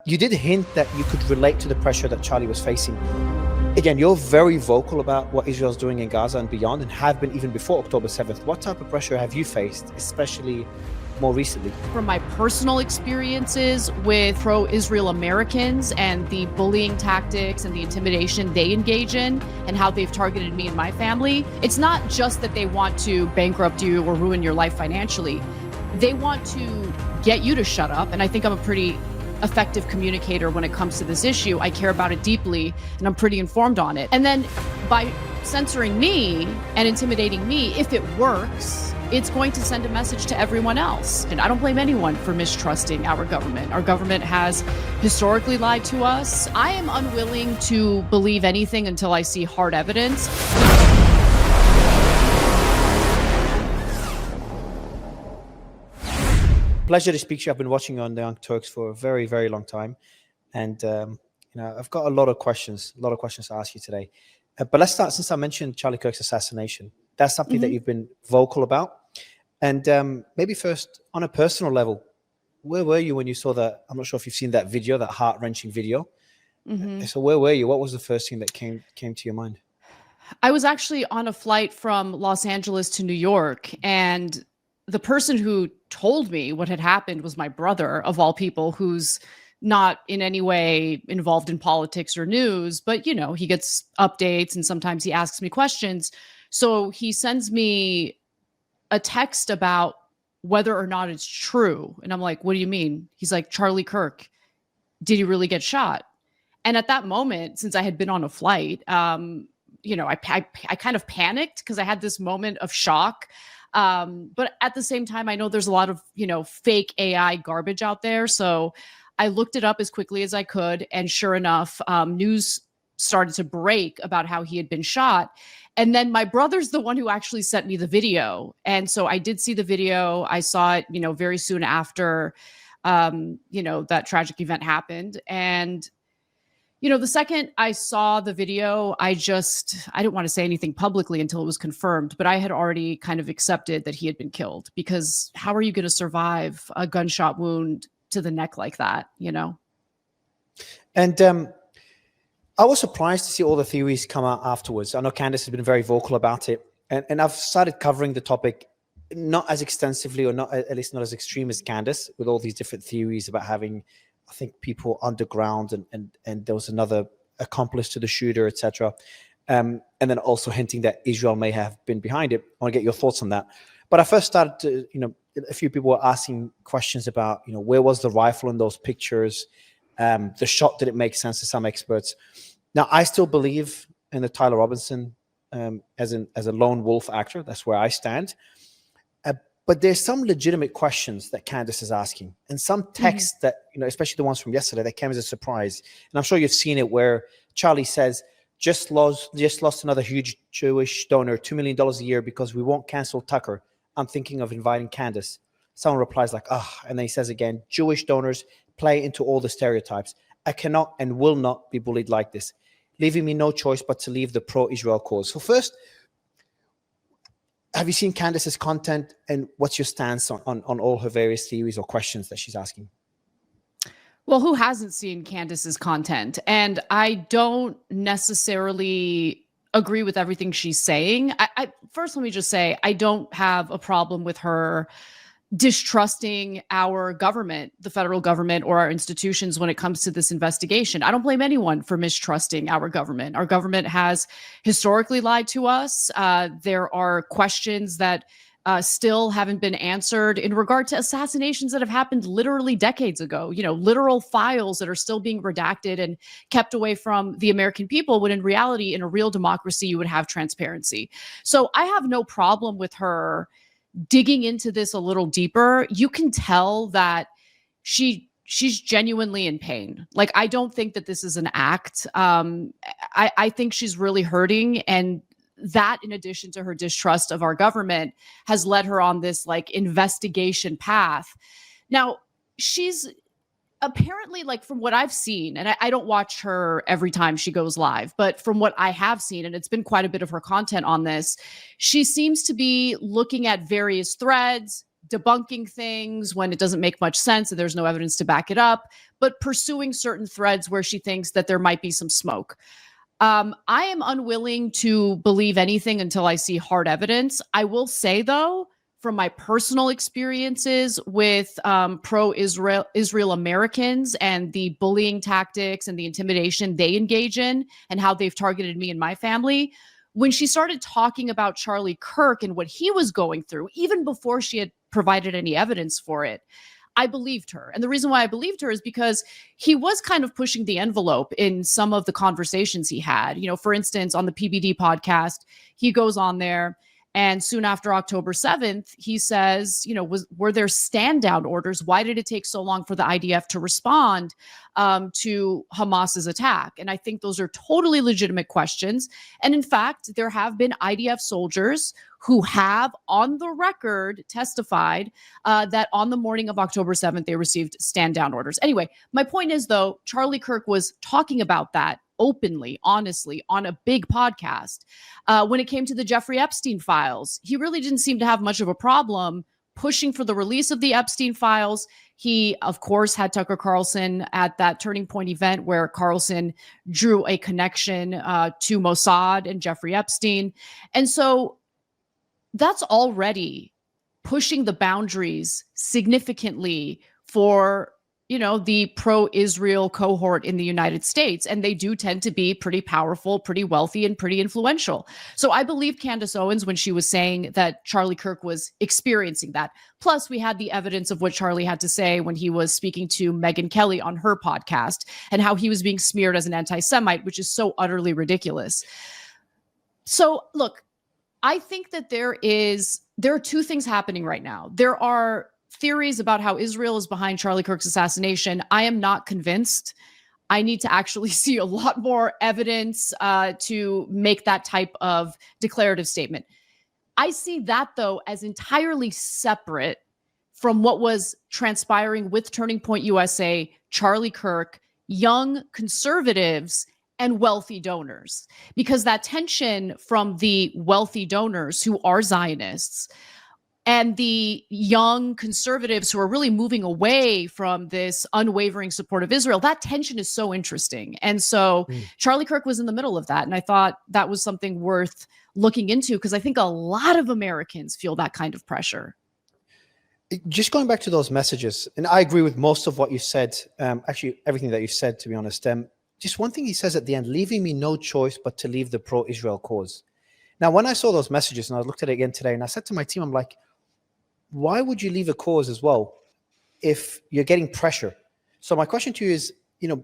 you did hint that you could relate to the pressure that Charlie was facing. Again, you're very vocal about what Israel's doing in Gaza and beyond, and have been even before October 7th. What type of pressure have you faced, especially more recently? From my personal experiences with pro-Israel Americans and the bullying tactics and the intimidation they engage in and how they've targeted me and my family, it's not just that they want to bankrupt you or ruin your life financially. They want to get you to shut up. And I think I'm a pretty effective communicator when it comes to this issue. I care about it deeply and I'm pretty informed on it. And then by censoring me and intimidating me, if it works, it's going to send a message to everyone else. And I don't blame anyone for mistrusting our government. Our government has historically lied to us. I am unwilling to believe anything until I see hard evidence. Pleasure to speak to you. I've been watching you on the Young Turks for a very, very long time. And, I've got a lot of questions to ask you today. But let's start, since I mentioned Charlie Kirk's assassination. That's something that you've been vocal about. And maybe first, on a personal level, where were you when you saw that? I'm not sure if you've seen that video, that heart-wrenching video. So where were you? What was the first thing that came to your mind? I was actually on a flight from Los Angeles to New York, and the person who told me what had happened was my brother, of all people, who's not in any way involved in politics or news, but, he gets updates and sometimes he asks me questions. So he sends me a text about whether or not it's true. And I'm like, what do you mean? He's like, Charlie Kirk, did he really get shot? And at that moment, since I had been on a flight, I kind of panicked because I had this moment of shock. But at the same time, I know there's a lot of, fake AI garbage out there. So I looked it up as quickly as I could. And sure enough, news started to break about how he had been shot. And then my brother's the one who actually sent me the video. And so I did see the video. I saw it, very soon after, that tragic event happened. And the second I saw the video, I didn't want to say anything publicly until it was confirmed, but I had already kind of accepted that he had been killed, because how are you going to survive a gunshot wound to the neck like that, And I was surprised to see all the theories come out afterwards. I know Candace has been very vocal about it, and I've started covering the topic not as extensively, or not, at least not as extreme as Candace, with all these different theories about having, I think, people underground and there was another accomplice to the shooter, etc. And then also hinting that Israel may have been behind it. I want to get your thoughts on that. But I first started to, a few people were asking questions about, where was the rifle in those pictures? The shot, did it make sense to some experts? Now, I still believe in the Tyler Robinson as a lone wolf actor. That's where I stand. But there's some legitimate questions that Candace is asking, and some texts that, especially the ones from yesterday, that came as a surprise. And I'm sure you've seen it, where Charlie says, just lost another huge Jewish donor, $2 million a year, because we won't cancel Tucker. I'm thinking of inviting Candace. Someone replies like, and then he says again, Jewish donors play into all the stereotypes. I cannot and will not be bullied like this, leaving me no choice but to leave the pro-Israel cause. So first, have you seen Candace's content, and what's your stance on all her various theories or questions that she's asking? Well, who hasn't seen Candace's content? And I don't necessarily agree with everything she's saying. First, let me just say, I don't have a problem with her distrusting our government, the federal government, or our institutions when it comes to this investigation. I don't blame anyone for mistrusting our government. Our government has historically lied to us. There are questions that still haven't been answered in regard to assassinations that have happened literally decades ago, literal files that are still being redacted and kept away from the American people, when in reality, in a real democracy, you would have transparency. So I have no problem with her digging into this a little deeper. You can tell that she's genuinely in pain. Like, I don't think that this is an act. I think she's really hurting, and that, in addition to her distrust of our government, has led her on this investigation path. Now, she's apparently, from what I've seen, and I don't watch her every time she goes live, but from what I have seen, and it's been quite a bit of her content on this, she seems to be looking at various threads, debunking things when it doesn't make much sense and there's no evidence to back it up, but pursuing certain threads where she thinks that there might be some smoke. I am unwilling to believe anything until I see hard evidence. I will say, though, from my personal experiences with pro-Israel Americans and the bullying tactics and the intimidation they engage in and how they've targeted me and my family, when she started talking about Charlie Kirk and what he was going through, even before she had provided any evidence for it, I believed her. And the reason why I believed her is because he was kind of pushing the envelope in some of the conversations he had. You know, for instance, on the PBD podcast, he goes on there, and soon after October 7th, he says, you know, were there stand down orders? Why did it take so long for the IDF to respond to Hamas's attack? And I think those are totally legitimate questions. And in fact, there have been IDF soldiers who have on the record testified that on the morning of October 7th, they received stand down orders. Anyway, my point is, though, Charlie Kirk was talking about that openly, honestly, on a big podcast. When it came to the Jeffrey Epstein files, he really didn't seem to have much of a problem pushing for the release of the Epstein files. He, of course, had Tucker Carlson at that Turning Point event where Carlson drew a connection to Mossad and Jeffrey Epstein. And so that's already pushing the boundaries significantly for, you know, the pro-Israel cohort in the United States. And they do tend to be pretty powerful, pretty wealthy, and pretty influential. So I believed Candace Owens when she was saying that Charlie Kirk was experiencing that. Plus, we had the evidence of what Charlie had to say when he was speaking to Megyn Kelly on her podcast and how he was being smeared as an anti-Semite, which is so utterly ridiculous. So look, I think that there are two things happening right now. There are theories about how Israel is behind Charlie Kirk's assassination. I am not convinced. I need to actually see a lot more evidence to make that type of declarative statement. I see that, though, as entirely separate from what was transpiring with Turning Point USA, Charlie Kirk, young conservatives, and wealthy donors. Because that tension from the wealthy donors who are Zionists and the young conservatives who are really moving away from this unwavering support of Israel, that tension is so interesting. And so Charlie Kirk was in the middle of that. And I thought that was something worth looking into because I think a lot of Americans feel that kind of pressure. Just going back to those messages, and I agree with most of what you said, actually everything that you said, to be honest. Just one thing he says at the end, leaving me no choice but to leave the pro-Israel cause. Now, when I saw those messages and I looked at it again today and I said to my team, I'm like, why would you leave a cause as well if you're getting pressure? So my question to you is, you know,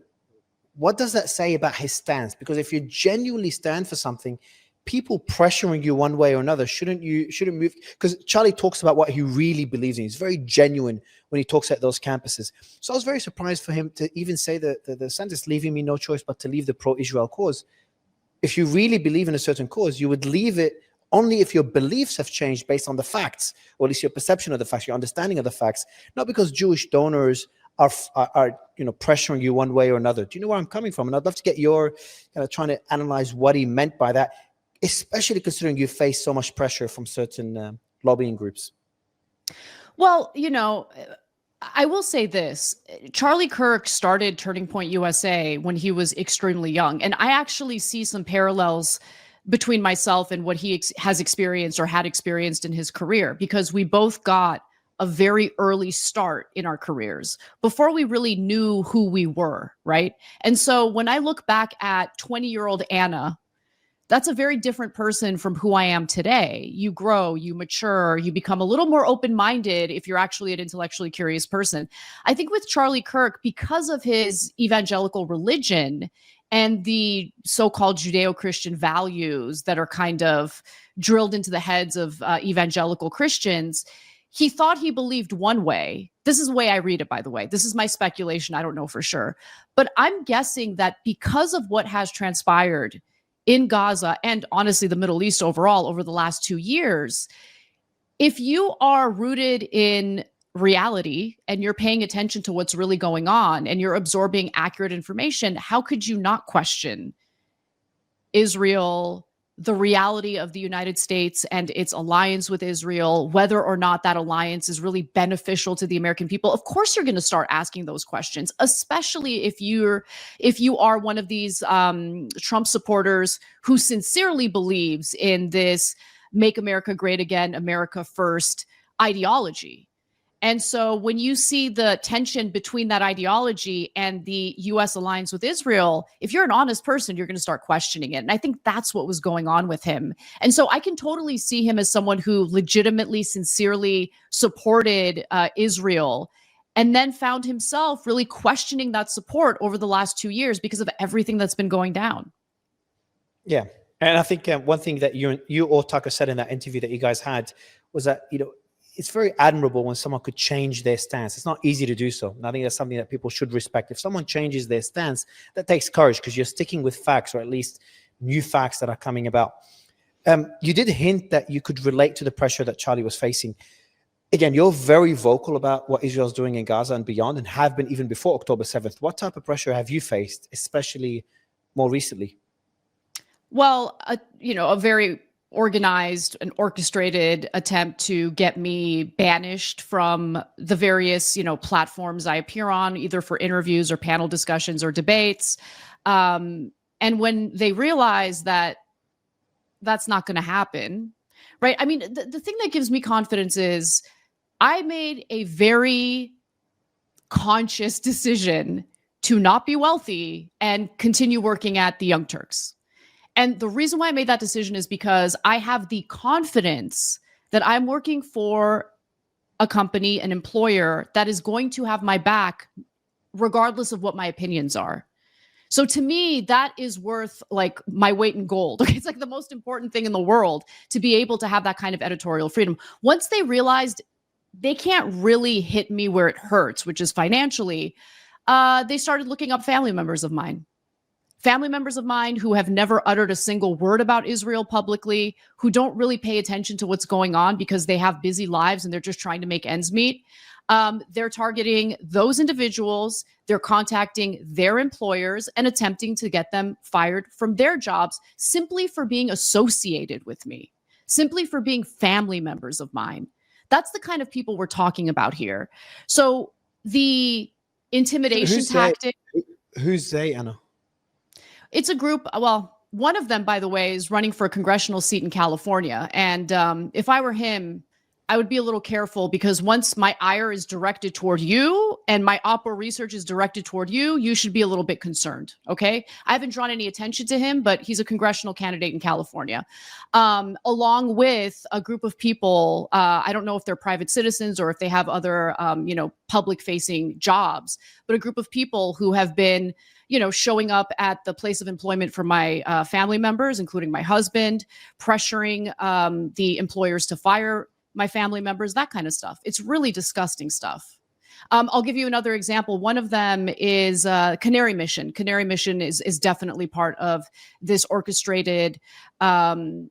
what does that say about his stance? Because if you genuinely stand for something, people pressuring you one way or another shouldn't move. Because Charlie talks about what he really believes in. He's very genuine when he talks at those campuses. So I was very surprised for him to even say that the sentence, leaving me no choice but to leave the pro-Israel cause. If you really believe in a certain cause, you would leave it only if your beliefs have changed based on the facts, or at least your perception of the facts, your understanding of the facts, not because Jewish donors are pressuring you one way or another. Do you know where I'm coming from? And I'd love to get your trying to analyze what he meant by that, especially considering you face so much pressure from certain lobbying groups. Well, you know, I will say this. Charlie Kirk started Turning Point USA when he was extremely young. And I actually see some parallels between myself and what he has experienced or had experienced in his career, because we both got a very early start in our careers before we really knew who we were, right? And so when I look back at 20-year-old Anna, that's a very different person from who I am today. You grow, you mature, you become a little more open-minded if you're actually an intellectually curious person. I think with Charlie Kirk, because of his evangelical religion and the so-called Judeo-Christian values that are kind of drilled into the heads of evangelical Christians, he thought he believed one way. This is the way I read it, by the way. This is my speculation. I don't know for sure. But I'm guessing that because of what has transpired in Gaza and honestly the Middle East overall over the last 2 years, if you are rooted in reality and you're paying attention to what's really going on and you're absorbing accurate information, how could you not question Israel, the reality of the United States and its alliance with Israel, whether or not that alliance is really beneficial to the American people, of course you're going to start asking those questions, especially if you are one of these Trump supporters who sincerely believes in this "Make America Great Again, America First" ideology. And so when you see the tension between that ideology and the U.S. alliance with Israel, if you're an honest person, you're going to start questioning it. And I think that's what was going on with him. And so I can totally see him as someone who legitimately, sincerely supported Israel, and then found himself really questioning that support over the last 2 years because of everything that's been going down. Yeah. And I think one thing that you or Tucker said in that interview that you guys had was that, it's very admirable when someone could change their stance. It's not easy to do so. And I think that's something that people should respect. If someone changes their stance, that takes courage because you're sticking with facts, or at least new facts that are coming about. You did hint that you could relate to the pressure that Charlie was facing. Again, you're very vocal about what Israel's doing in Gaza and beyond, and have been even before October 7th. What type of pressure have you faced, especially more recently? Well, a very organized and orchestrated attempt to get me banished from the various, platforms I appear on, either for interviews or panel discussions or debates. And when they realize that that's not going to happen, right? I mean, the thing that gives me confidence is I made a very conscious decision to not be wealthy and continue working at the Young Turks. And the reason why I made that decision is because I have the confidence that I'm working for a company, an employer that is going to have my back regardless of what my opinions are. So to me, that is worth like my weight in gold. It's like the most important thing in the world to be able to have that kind of editorial freedom. Once they realized they can't really hit me where it hurts, which is financially, they started looking up family members of mine. Family members of mine who have never uttered a single word about Israel publicly, who don't really pay attention to what's going on because they have busy lives and they're just trying to make ends meet. They're targeting those individuals. They're contacting their employers and attempting to get them fired from their jobs simply for being associated with me, simply for being family members of mine. That's the kind of people we're talking about here. So the intimidation tactic. Who's they, Anna? It's a group. Well, one of them, by the way, is running for a congressional seat in California. And if I were him, I would be a little careful, because once my ire is directed toward you and my Oppo research is directed toward you, you should be a little bit concerned. Okay. I haven't drawn any attention to him, but he's a congressional candidate in California, along with a group of people. I don't know if they're private citizens or if they have other, public facing jobs, but a group of people who have been, showing up at the place of employment for my family members, including my husband, pressuring the employers to fire my family members, that kind of stuff. It's really disgusting stuff. I'll give you another example. One of them is Canary Mission. Canary Mission is definitely part of this orchestrated, tactic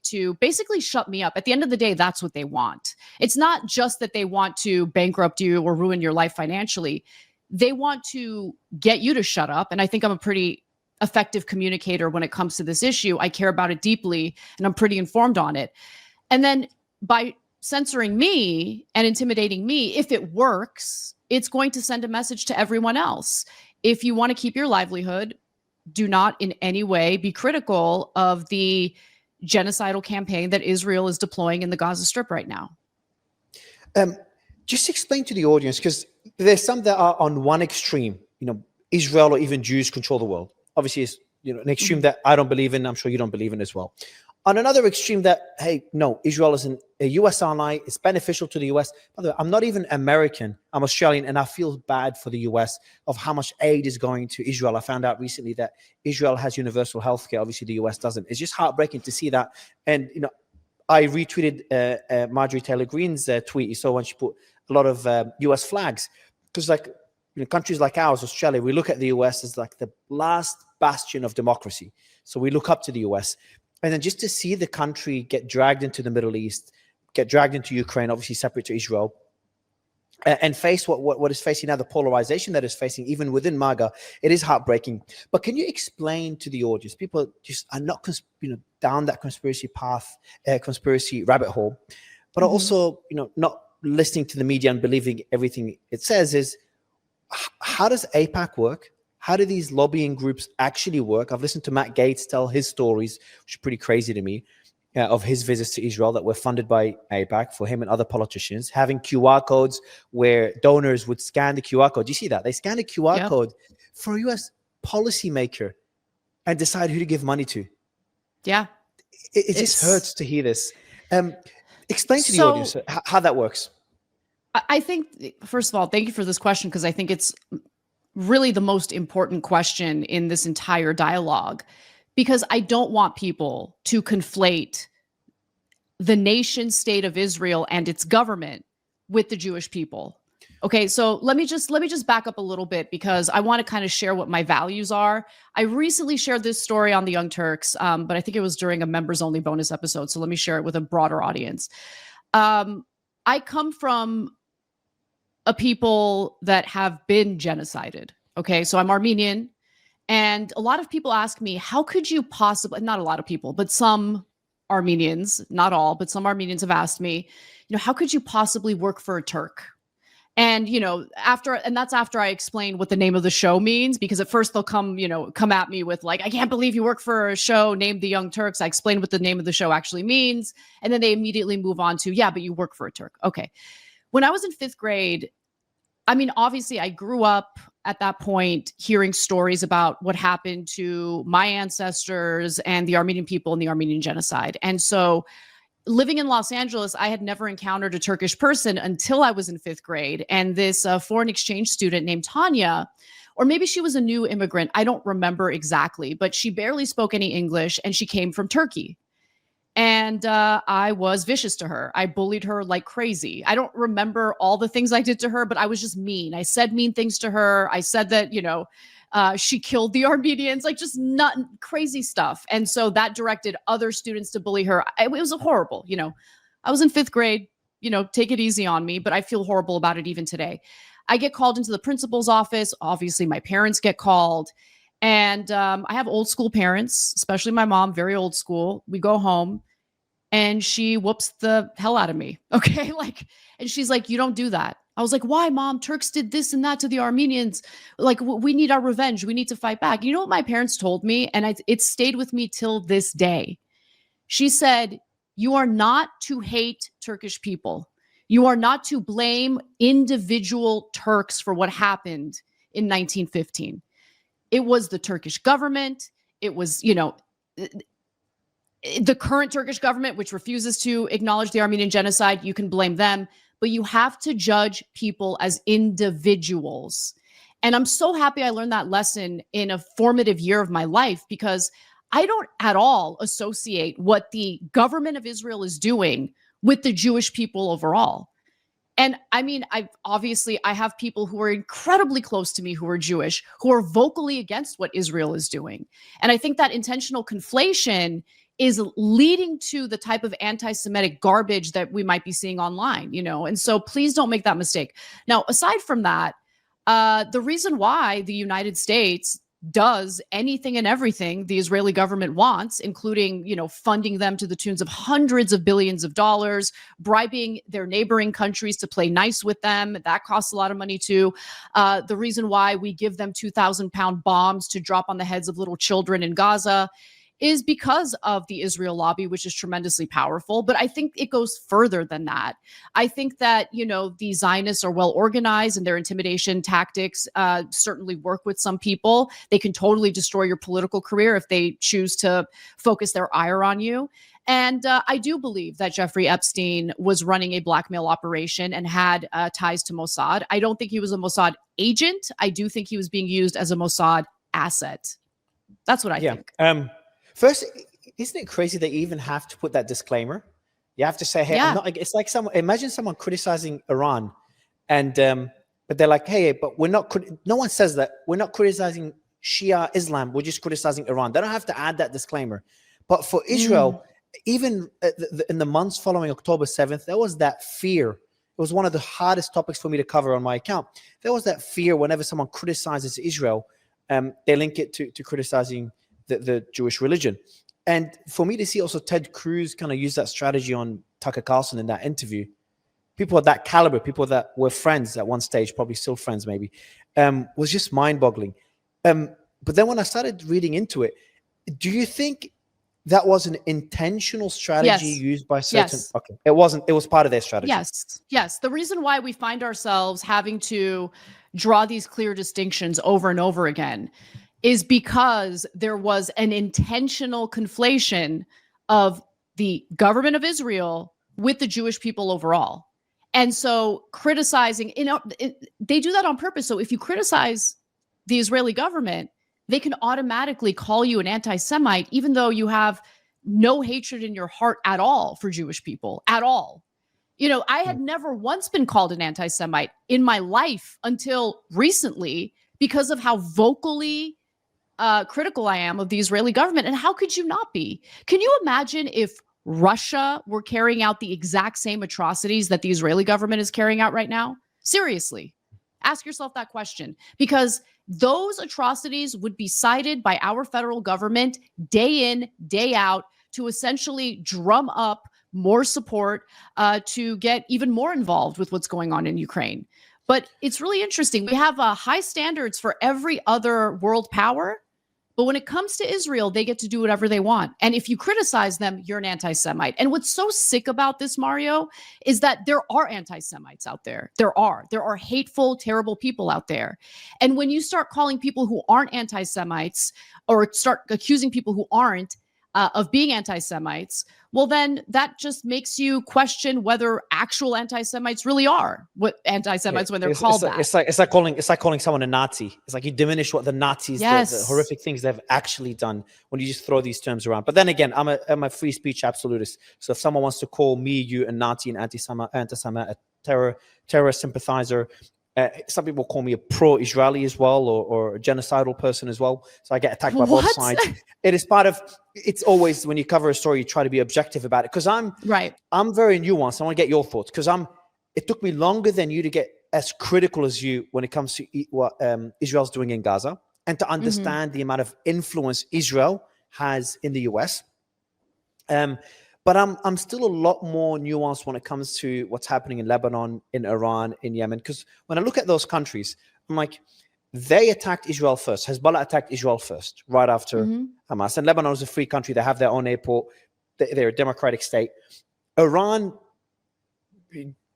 to basically shut me up. At the end of the day, that's what they want. It's not just that they want to bankrupt you or ruin your life financially. They want to get you to shut up. And I think I'm a pretty effective communicator when it comes to this issue. I care about it deeply and I'm pretty informed on it. And then by censoring me and intimidating me, if it works, it's going to send a message to everyone else. If you want to keep your livelihood, do not in any way be critical of the genocidal campaign that Israel is deploying in the Gaza Strip right now. Just explain to the audience, because there's some that are on one extreme, Israel or even Jews control the world. Obviously, it's an extreme that I don't believe in. I'm sure you don't believe in as well. On another extreme that, hey, no, Israel is a U.S. ally. It's beneficial to the U.S. By the way, I'm not even American. I'm Australian, and I feel bad for the U.S. of how much aid is going to Israel. I found out recently that Israel has universal health care. Obviously, the U.S. doesn't. It's just heartbreaking to see that. And, I retweeted Marjorie Taylor Greene's tweet. You saw when she put a lot of U.S. flags. Because, countries like ours, Australia, we look at the U.S. as like the last bastion of democracy. So we look up to the U.S., and then just to see the country get dragged into the Middle East, get dragged into Ukraine, obviously separate to Israel, and face what is facing now, the polarization that is facing even within MAGA. It is heartbreaking. But can you explain to the audience, people just are not down that conspiracy path, conspiracy rabbit hole, but are also not listening to the media and believing everything it says, is how does AIPAC work? How do these lobbying groups actually work? I've listened to Matt Gaetz tell his stories, which are pretty crazy to me, of his visits to Israel that were funded by AIPAC for him and other politicians, having QR codes where donors would scan the QR code. Do you see that? They scan a QR code for a US policymaker and decide who to give money to. Yeah. It just hurts to hear this. Explain to the audience how that works. I think, first of all, thank you for this question, because I think it's really the most important question in this entire dialogue, because I don't want people to conflate the nation state of Israel and its government with the Jewish people. Okay, so let me just back up a little bit, because I want to kind of share what my values are. I recently shared this story on the Young Turks, but I think it was during a members only bonus episode. So let me share it with a broader audience. I come from a people that have been genocided. Okay, so I'm Armenian. And a lot of people ask me, how could you possibly, not a lot of people, but some Armenians, not all, but some Armenians have asked me, how could you possibly work for a Turk? And, that's after I explain what the name of the show means, because at first they'll come at me with like, I can't believe you work for a show named The Young Turks. I explain what the name of the show actually means. And then they immediately move on to, yeah, but you work for a Turk. Okay. When I was in 5th grade, I mean, obviously I grew up at that point hearing stories about what happened to my ancestors and the Armenian people in the Armenian genocide. And so living in Los Angeles, I had never encountered a Turkish person until I was in 5th grade. And this foreign exchange student named Tanya, or maybe she was a new immigrant, I don't remember exactly, but she barely spoke any English and she came from Turkey. And I was vicious to her. I bullied her like crazy. I don't remember all the things I did to her, but I was just mean. I said mean things to her. I said that, she killed the Armenians, like just crazy stuff. And so that directed other students to bully her. It was horrible. I was in 5th grade, take it easy on me, but I feel horrible about it even today. I get called into the principal's office. Obviously, my parents get called. And I have old school parents, especially my mom, very old school. We go home and she whoops the hell out of me. Okay. And she's like, you don't do that. I was like, why, Mom? Turks did this and that to the Armenians. Like, we need our revenge. We need to fight back. You know what my parents told me? And it stayed with me till this day. She said, you are not to hate Turkish people. You are not to blame individual Turks for what happened in 1915. It was the Turkish government. It was, the current Turkish government, which refuses to acknowledge the Armenian genocide. You can blame them, but you have to judge people as individuals. And I'm so happy I learned that lesson in a formative year of my life, because I don't at all associate what the government of Israel is doing with the Jewish people overall. And I mean, I have people who are incredibly close to me who are Jewish, who are vocally against what Israel is doing. And I think that intentional conflation is leading to the type of anti-Semitic garbage that we might be seeing online, and so please don't make that mistake. Now, aside from that, the reason why the United States does anything and everything the Israeli government wants, including, funding them to the tunes of hundreds of billions of dollars, bribing their neighboring countries to play nice with them. That costs a lot of money too. The reason why we give them 2,000-pound bombs to drop on the heads of little children in Gaza is because of the Israel lobby, which is tremendously powerful. But I think it goes further than that. I think that, the Zionists are well organized and their intimidation tactics certainly work with some people. They can totally destroy your political career if they choose to focus their ire on you. And I do believe that Jeffrey Epstein was running a blackmail operation and had ties to Mossad. I don't think he was a Mossad agent. I do think he was being used as a Mossad asset. That's what I think. First, isn't it crazy that you even have to put that disclaimer? You have to say, hey, I'm not, it's like imagine someone criticizing Iran and, but they're like, hey, but we're not, no one says that. We're not criticizing Shia Islam. We're just criticizing Iran. They don't have to add that disclaimer. But for Israel, even in the months following October 7th, there was that fear was one of the hardest topics for me to cover on my account. There was that fear whenever someone criticizes Israel, they link it to criticizing the Jewish religion. And for me to see also Ted Cruz kind of use that strategy on Tucker Carlson in that interview, people of that caliber, people that were friends at one stage, probably still friends maybe, was just mind-boggling. But then when I started reading into it, do you think that was an intentional strategy used by certain? Yes. Okay, it wasn't. It was part of their strategy. Yes. The reason why we find ourselves having to draw these clear distinctions over and over again is because there was an intentional conflation of the government of Israel with the Jewish people overall. And so criticizing, they do that on purpose. So if you criticize the Israeli government, they can automatically call you an anti-Semite, even though you have no hatred in your heart at all for Jewish people, at all. I had never once been called an anti-Semite in my life until recently because of how vocally critical I am of the Israeli government. And how could you not be? Can you imagine if Russia were carrying out the exact same atrocities that the Israeli government is carrying out right now? Seriously, ask yourself that question, because those atrocities would be cited by our federal government day in, day out to essentially drum up more support to get even more involved with what's going on in Ukraine. But it's really interesting. We have high standards for every other world power. But when it comes to Israel, they get to do whatever they want. And if you criticize them, you're an anti-Semite. And what's so sick about this, Mario, is that there are anti-Semites out there. There are hateful, terrible people out there. And when you start calling people who aren't anti-Semites or start accusing people who aren't of being anti-Semites, well, then that just makes you question whether actual anti-Semites really are what anti-Semites when they're called that. It's like calling someone a Nazi. It's like you diminish what the Nazis, the horrific things they've actually done when you just throw these terms around. But then again, I'm a free speech absolutist. So if someone wants to call me, you, a Nazi, an anti-Semite, a terror sympathizer, some people call me a pro-Israeli as well, or a genocidal person as well. So I get attacked by both sides. It is part of. It's always when you cover a story, you try to be objective about it, because I'm very nuanced. I want to get your thoughts, because it took me longer than you to get as critical as you when it comes to what Israel's doing in Gaza, and to understand the amount of influence Israel has in the US. But I'm still a lot more nuanced when it comes to what's happening in Lebanon, in Iran, in Yemen. Because when I look at those countries, I'm like, they attacked Israel first. Hezbollah attacked Israel first, right after Hamas. And Lebanon is a free country. They have their own airport. They're a democratic state. Iran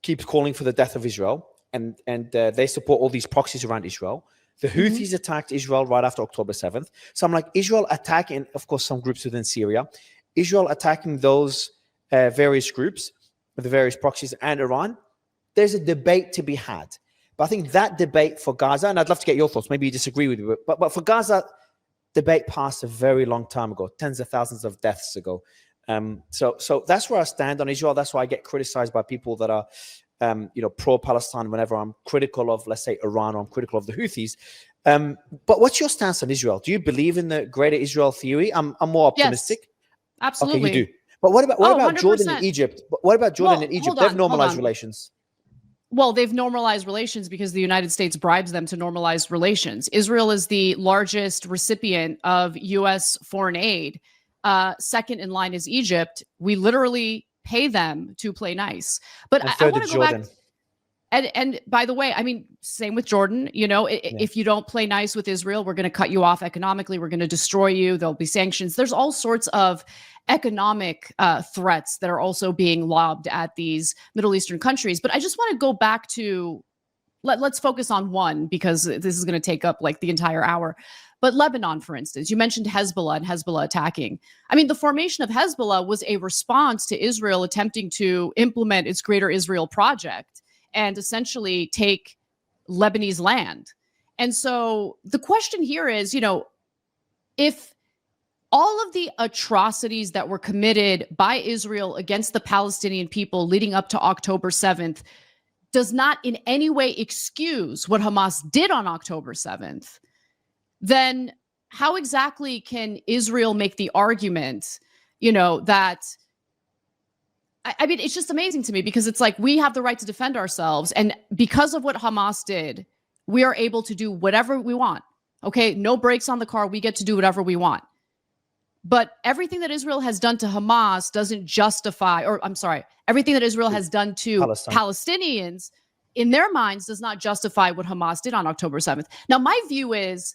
keeps calling for the death of Israel, and they support all these proxies around Israel. The Houthis attacked Israel right after October 7th. So I'm like, Israel attacking, of course, some groups within Syria. Israel attacking those various groups, the various proxies, and Iran. There's a debate to be had. But I think that debate for Gaza, and I'd love to get your thoughts, maybe you disagree with me, but for Gaza, debate passed a very long time ago, tens of thousands of deaths ago. So that's where I stand on Israel. That's why I get criticized by people that are pro-Palestine whenever I'm critical of, let's say, Iran, or I'm critical of the Houthis. But what's your stance on Israel? Do you believe in the greater Israel theory? I'm more optimistic. Yes. Absolutely. Okay, you do. But what about Jordan and Egypt? What about Jordan and Egypt? They've normalized relations. Well, they've normalized relations because the United States bribes them to normalize relations. Israel is the largest recipient of U.S. foreign aid. Second in line is Egypt. We literally pay them to play nice. But I want to go back. And by the way, I mean, same with Jordan, if you don't play nice with Israel, we're going to cut you off economically. We're going to destroy you. There'll be sanctions. There's all sorts of economic threats that are also being lobbed at these Middle Eastern countries. But I just want to go back to, let's focus on one, because this is going to take up like the entire hour. But Lebanon, for instance, you mentioned Hezbollah and Hezbollah attacking. I mean, the formation of Hezbollah was a response to Israel attempting to implement its Greater Israel Project and essentially take Lebanese land. And so the question here is, if all of the atrocities that were committed by Israel against the Palestinian people leading up to October 7th does not in any way excuse what Hamas did on October 7th, then how exactly can Israel make the argument, that I mean, it's just amazing to me because it's like we have the right to defend ourselves. And because of what Hamas did, we are able to do whatever we want. Okay, no brakes on the car. We get to do whatever we want. But everything that Israel has done to Hamas doesn't justify, or I'm sorry, everything that Israel has done to Palestinians in their minds does not justify what Hamas did on October 7th. Now, my view is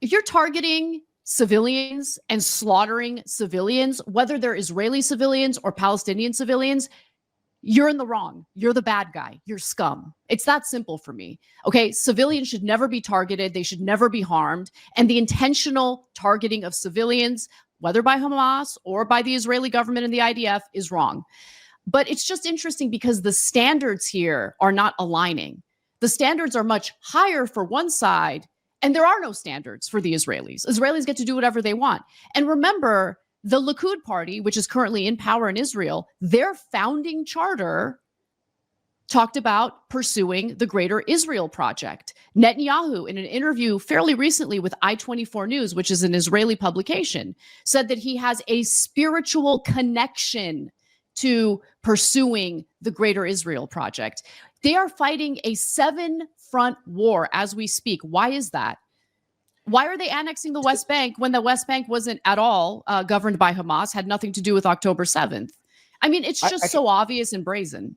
if you're targeting civilians and slaughtering civilians, whether they're Israeli civilians or Palestinian civilians, you're in the wrong. You're the bad guy. You're scum. It's that simple for me. Okay. Civilians should never be targeted. They should never be harmed. And the intentional targeting of civilians, whether by Hamas or by the Israeli government and the IDF, is wrong. But it's just interesting because the standards here are not aligning. The standards are much higher for one side, and there are no standards for the Israelis. Israelis get to do whatever they want. And remember, the Likud party, which is currently in power in Israel, their founding charter talked about pursuing the Greater Israel Project. Netanyahu, in an interview fairly recently with I-24 News, which is an Israeli publication, said that he has a spiritual connection to pursuing the Greater Israel Project. They are fighting a 7-front war as we speak. Why is that? Why are they annexing the West Bank when the West Bank wasn't at all governed by Hamas, had nothing to do with October 7th? I mean, it's just so obvious and brazen.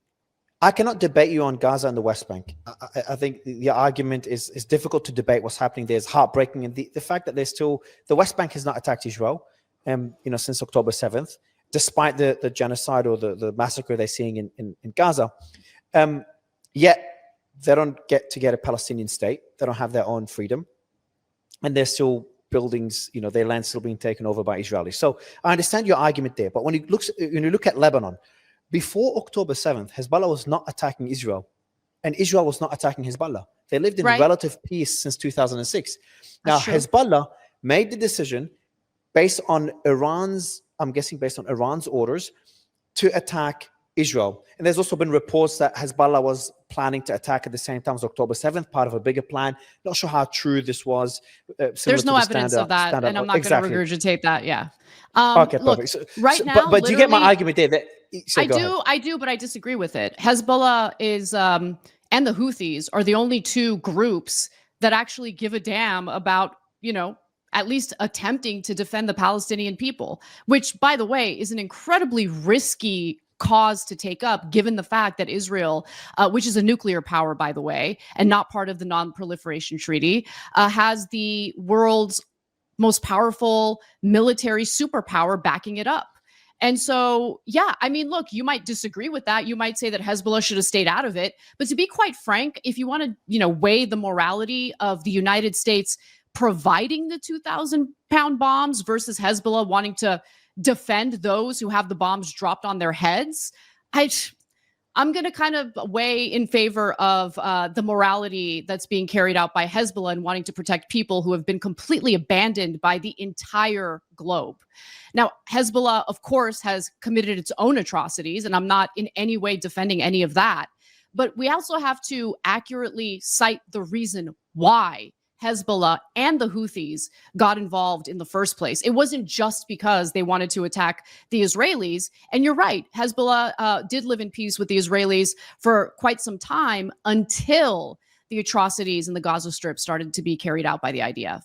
I cannot debate you on Gaza and the West Bank. I think the argument is difficult to debate. What's happening there is heartbreaking. And the fact that the West Bank has not attacked Israel, since October 7th, despite the genocide or the massacre they're seeing in Gaza. Yet they don't get a Palestinian state. They don't have their own freedom. And they're still buildings, their land's still being taken over by Israelis. So I understand your argument there. But when you look at Lebanon, before October 7th, Hezbollah was not attacking Israel. And Israel was not attacking Hezbollah. They lived in relative peace since 2006. Now, Hezbollah made the decision based on Iran's orders to attack Israel. And there's also been reports that Hezbollah was planning to attack at the same time as October 7th, part of a bigger plan. Not sure how true this was. There's no evidence of that, and I'm not going to regurgitate that. Yeah. Okay, look, perfect. So, right now, but you get my argument there. I do, but I disagree with it. Hezbollah is, and the Houthis are the only two groups that actually give a damn about, at least attempting to defend the Palestinian people, which, by the way, is an incredibly risky cause to take up, given the fact that Israel, which is a nuclear power, by the way, and not part of the Non-Proliferation Treaty, has the world's most powerful military superpower backing it up. And so, yeah, I mean, look, you might disagree with that. You might say that Hezbollah should have stayed out of it. But to be quite frank, if you want to, weigh the morality of the United States providing the 2,000-pound bombs versus Hezbollah wanting to defend those who have the bombs dropped on their heads, I'm going to kind of weigh in favor of the morality that's being carried out by Hezbollah and wanting to protect people who have been completely abandoned by the entire globe. Now, Hezbollah, of course, has committed its own atrocities, and I'm not in any way defending any of that. But we also have to accurately cite the reason why Hezbollah and the Houthis got involved in the first place. It wasn't just because they wanted to attack the Israelis. And you're right, Hezbollah did live in peace with the Israelis for quite some time until the atrocities in the Gaza Strip started to be carried out by the IDF.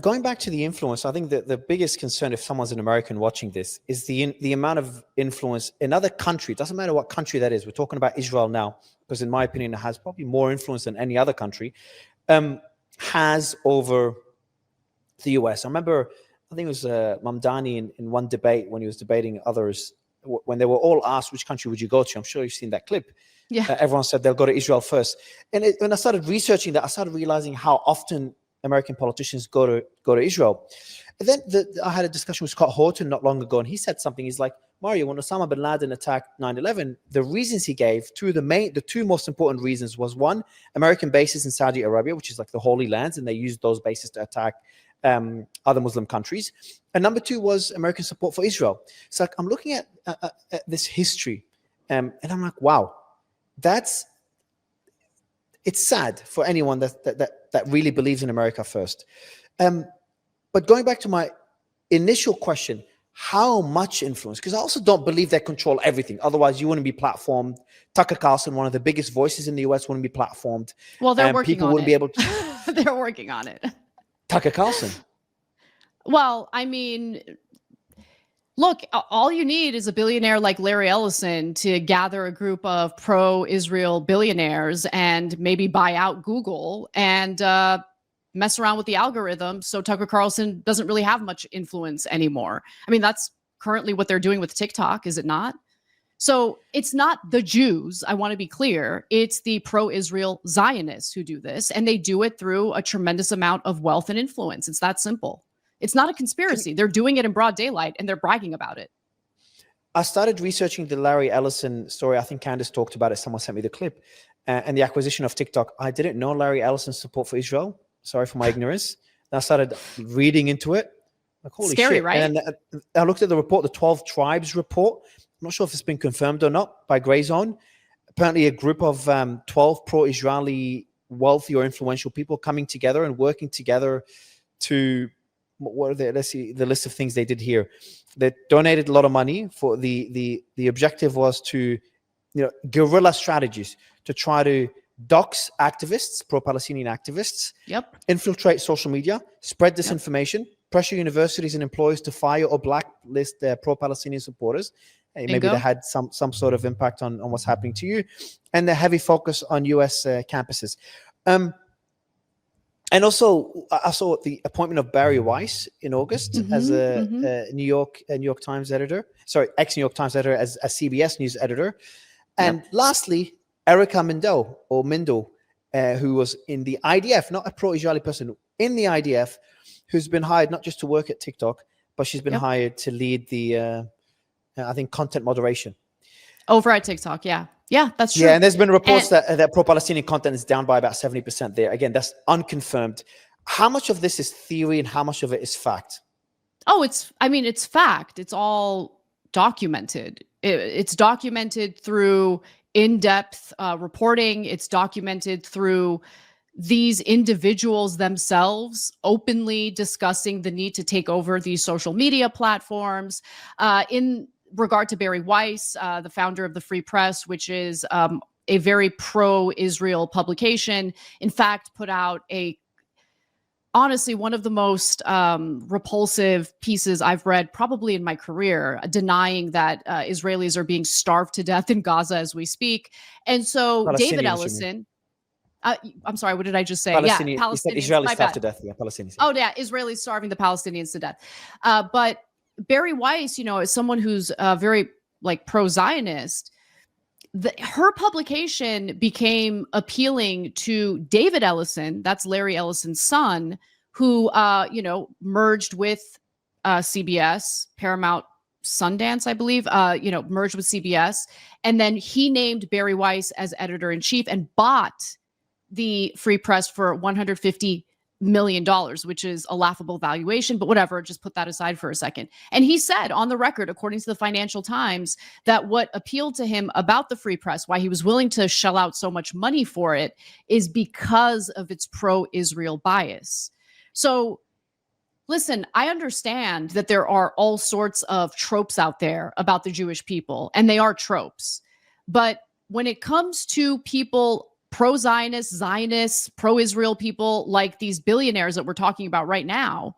Going back to the influence, I think that the biggest concern, if someone's an American watching this, is the amount of influence another country. It doesn't matter what country that is. We're talking about Israel now, because in my opinion, it has probably more influence than any other country. Has over the US. I remember, I think it was Mamdani in one debate when he was debating others, when they were all asked, which country would you go to? I'm sure you've seen that clip. Yeah. Everyone said they'll go to Israel first. And when I started researching that, I started realizing how often American politicians go to Israel. And then I had a discussion with Scott Horton not long ago, and he said something. He's like, Mario, when Osama bin Laden attacked 9/11, the reasons he gave, the two most important reasons was, one, American bases in Saudi Arabia, which is like the Holy Lands, and they used those bases to attack other Muslim countries. And number two was American support for Israel. So I'm looking at this history, and I'm like, wow, it's sad for anyone that really believes in America first. But going back to my initial question, how much influence, because I also don't believe they control everything. Otherwise, you wouldn't be platformed. Tucker Carlson, one of the biggest voices in the US, wouldn't be platformed. Well, they're working people on wouldn't it. be able to. They're working on it. Tucker Carlson. Well, I mean, look, all you need is a billionaire like Larry Ellison to gather a group of pro-Israel billionaires and maybe buy out Google and mess around with the algorithm so Tucker Carlson doesn't really have much influence anymore. I mean, that's currently what they're doing with TikTok, is it not? So it's not the Jews, I want to be clear. It's the pro-Israel Zionists who do this, and they do it through a tremendous amount of wealth and influence. It's that simple. It's not a conspiracy. They're doing it in broad daylight, and they're bragging about it. I started researching the Larry Ellison story. I think Candace talked about it. Someone sent me the clip. And the acquisition of TikTok. I didn't know Larry Ellison's support for Israel. Sorry for my ignorance. And I started reading into it. Like, holy Scary, shit. right? And I looked at the report, the 12 Tribes report. I'm not sure if it's been confirmed or not by Grey Zone. Apparently, a group of 12 pro-Israeli wealthy or influential people coming together and working together to, what are they? Let's see the list of things they did here. They donated a lot of money for the objective was to, guerrilla strategies to try to dox activists, pro-Palestinian activists, infiltrate social media, spread disinformation, pressure universities and employers to fire or blacklist their pro-Palestinian supporters. Hey, maybe they had some sort of impact on what's happening to you, and the heavy focus on US campuses. And also, I saw the appointment of Barry Weiss in August as a New York Times editor. Sorry, ex-New York Times editor, as a CBS News editor. And lastly, Erica Mindell, who was in the IDF, not a pro-Israeli person, in the IDF, who's been hired not just to work at TikTok, but she's been hired to lead the, I think, content moderation. Over at TikTok, yeah. Yeah, that's true. Yeah, and there's been reports that pro-Palestinian content is down by about 70% there. Again, that's unconfirmed. How much of this is theory and how much of it is fact? Oh, it's fact. It's all documented. It's documented through in-depth reporting. It's documented through these individuals themselves openly discussing the need to take over these social media platforms. In regard to Barry Weiss, the founder of the Free Press, which is a very pro-Israel publication, in fact, put out honestly, one of the most repulsive pieces I've read probably in my career, denying that Israelis are being starved to death in Gaza as we speak. And so David Ellison, I'm sorry, what did I just say? Palestinians, yeah, Palestinians. Israelis starved to death. Yeah, Palestinians. Oh, yeah, Israelis starving the Palestinians to death. But Barry Weiss, is someone who's very pro-Zionist. Her publication became appealing to David Ellison, that's Larry Ellison's son, who merged with CBS, Paramount Sundance, I believe, merged with CBS, and then he named Barry Weiss as editor-in-chief and bought the Free Press for $150 million, which is a laughable valuation, but whatever, just put that aside for a second. And he said on the record, according to the Financial Times, that what appealed to him about the Free Press, why he was willing to shell out so much money for it, is because of its pro-Israel bias. So listen, I understand that there are all sorts of tropes out there about the Jewish people, and they are tropes. But when it comes to people, pro-Zionist, Zionists, pro-Israel people like these billionaires that we're talking about right now,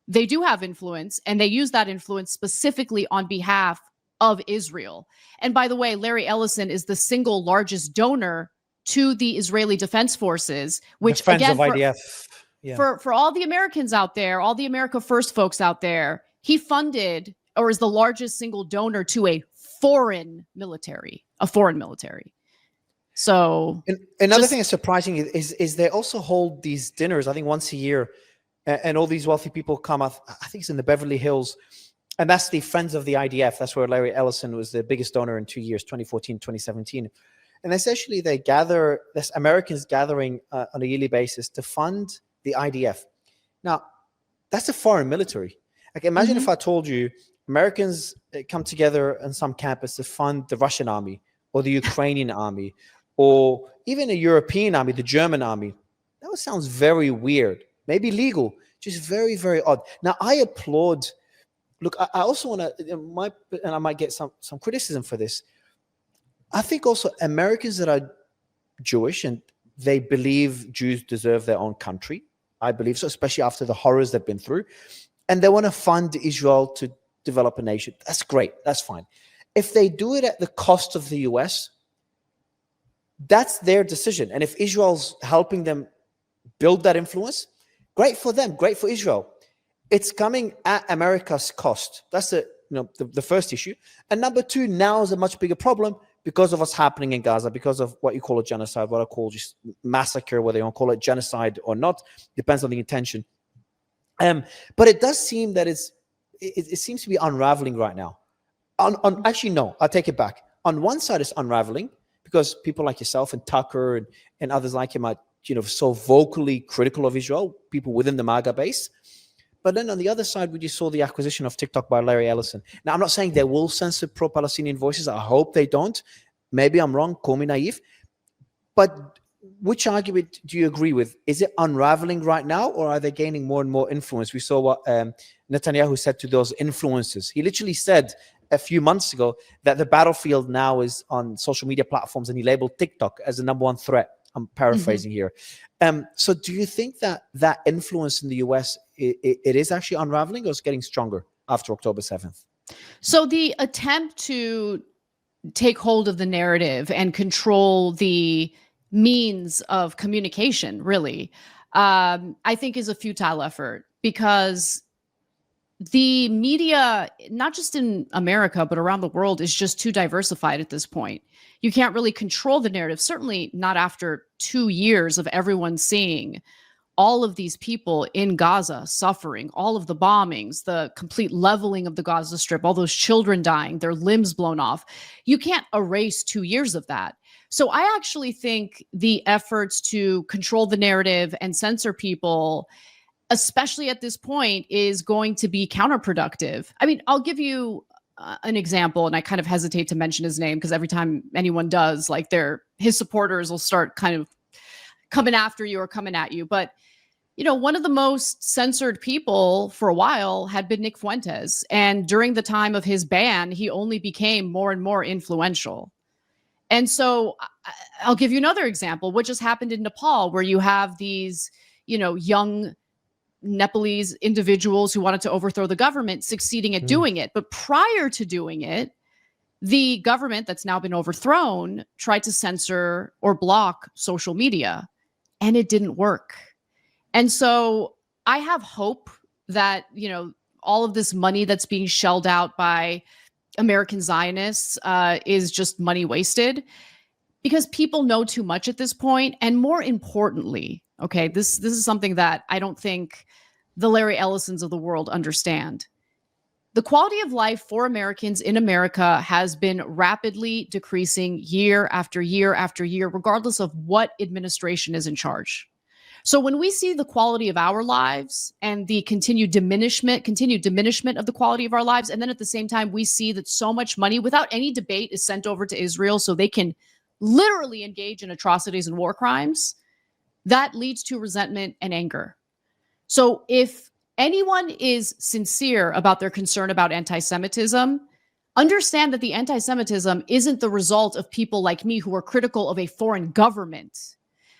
they do have influence, and they use that influence specifically on behalf of Israel. And by the way, Larry Ellison is the single largest donor to the Israeli Defense Forces, which the friends again, of IDF. For all the Americans out there, all the America First folks out there, he funded or is the largest single donor to a foreign military. So another thing that's surprising is they also hold these dinners, I think once a year, and all these wealthy people come up. I think it's in the Beverly Hills, and that's the Friends of the IDF. That's where Larry Ellison was the biggest donor in 2 years, 2014, 2017. And essentially they gather, there's Americans gathering on a yearly basis to fund the IDF. Now, that's a foreign military. Like, imagine if I told you Americans come together on some campus to fund the Russian army or the Ukrainian army, or even a European army, the German army. That sounds very weird, maybe legal, just very, very odd. Now, I applaud look, I also want to, and I might get some criticism for this. I think also Americans that are Jewish and they believe Jews deserve their own country. I believe so, especially after the horrors they've been through. And they want to fund Israel to develop a nation. That's great. That's fine. If they do it at the cost of the US, that's their decision. And if Israel's helping them build that influence, great for them, great for Israel. It's coming at America's cost. That's the first issue. And number two, now is a much bigger problem because of what's happening in Gaza, because of what you call a genocide, what I call just massacre, whether you want to call it genocide or not, depends on the intention. But it does seem that it seems to be unraveling right now. Actually, no, I'll take it back. On one side, it's unraveling because people like yourself and Tucker and others like him are, so vocally critical of Israel, people within the MAGA base. But then on the other side, we just saw the acquisition of TikTok by Larry Ellison. Now, I'm not saying they will censor pro-Palestinian voices. I hope they don't. Maybe I'm wrong. Call me naive. But which argument do you agree with? Is it unraveling right now, or are they gaining more and more influence? We saw what Netanyahu said to those influencers. He literally said a few months ago that the battlefield now is on social media platforms, and he labeled TikTok as the #1 threat. I'm paraphrasing here. So do you think that influence in the US, it is actually unraveling, or it's getting stronger after October 7th? So the attempt to take hold of the narrative and control the means of communication, really, I think is a futile effort, because the media, not just in America, but around the world, is just too diversified at this point. You can't really control the narrative, certainly not after 2 years of everyone seeing all of these people in Gaza suffering, all of the bombings, the complete leveling of the Gaza Strip, all those children dying, their limbs blown off. You can't erase 2 years of that. So I actually think the efforts to control the narrative and censor people, especially at this point, is going to be counterproductive. I mean, I'll give you an example, and I kind of hesitate to mention his name because every time anyone does, like his supporters will start kind of coming after you or coming at you. But, one of the most censored people for a while had been Nick Fuentes. And during the time of his ban, he only became more and more influential. And so I'll give you another example, what just happened in Nepal, where you have these, young Nepalese individuals who wanted to overthrow the government succeeding at doing it. But prior to doing it, the government that's now been overthrown tried to censor or block social media, and it didn't work. And so I have hope that, all of this money that's being shelled out by American Zionists is just money wasted, because people know too much at this point. And more importantly, okay, this is something that I don't think the Larry Ellisons of the world understand. The quality of life for Americans in America has been rapidly decreasing year after year after year, regardless of what administration is in charge. So when we see the quality of our lives and the continued diminishment of the quality of our lives, and then at the same time, we see that so much money without any debate is sent over to Israel so they can literally engage in atrocities and war crimes, that leads to resentment and anger. So if anyone is sincere about their concern about anti-Semitism, understand that the anti-Semitism isn't the result of people like me who are critical of a foreign government.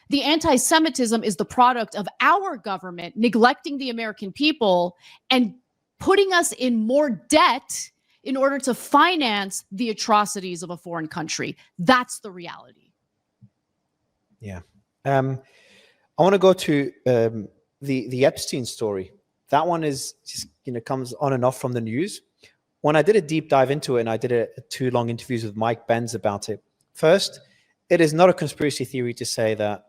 The anti-Semitism is the product of our government neglecting the American people and putting us in more debt in order to finance the atrocities of a foreign country. That's the reality. Yeah. I want to go to the Epstein story. That one is just, comes on and off from the news. When I did a deep dive into it, and I did 2 long interviews with Mike Benz about it. First, it is not a conspiracy theory to say that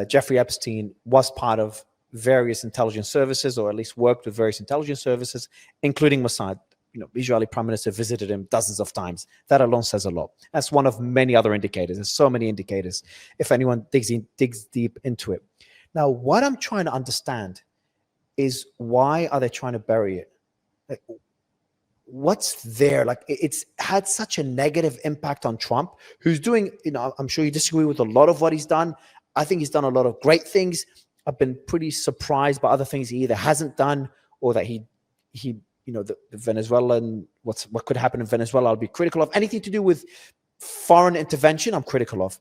Jeffrey Epstein was part of various intelligence services, or at least worked with various intelligence services, including Mossad. Israeli prime minister visited him dozens of times. That alone says a lot. That's one of many other indicators. There's so many indicators if anyone digs deep into it. Now, what I'm trying to understand is, why are they trying to bury it? Like, what's there? Like, it's had such a negative impact on Trump, who's doing, I'm sure you disagree with a lot of what he's done. I think he's done a lot of great things. I've been pretty surprised by other things he either hasn't done or that he the Venezuelan, what could happen in Venezuela, I'll be critical of. Anything to do with foreign intervention, I'm critical of.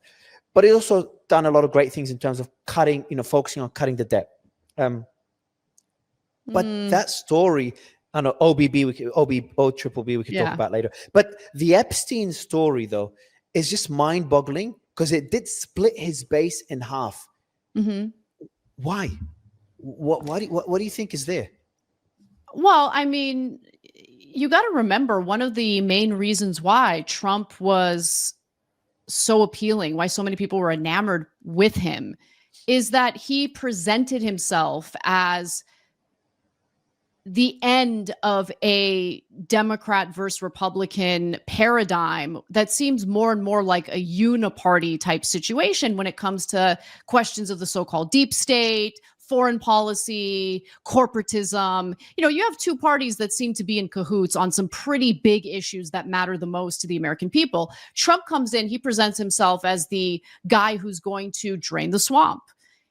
But he's also done a lot of great things in terms of cutting, focusing on cutting the debt. But that story, I know OBB, we could talk about later. But the Epstein story, though, is just mind-boggling because it did split his base in half. Mm-hmm. Why? What do you think is there? Well, I mean, you got to remember one of the main reasons why Trump was so appealing, why so many people were enamored with him, is that he presented himself as the end of a Democrat versus Republican paradigm that seems more and more like a uniparty type situation when it comes to questions of the so-called deep state, foreign policy, corporatism. You have two parties that seem to be in cahoots on some pretty big issues that matter the most to the American people. Trump comes in, he presents himself as the guy who's going to drain the swamp.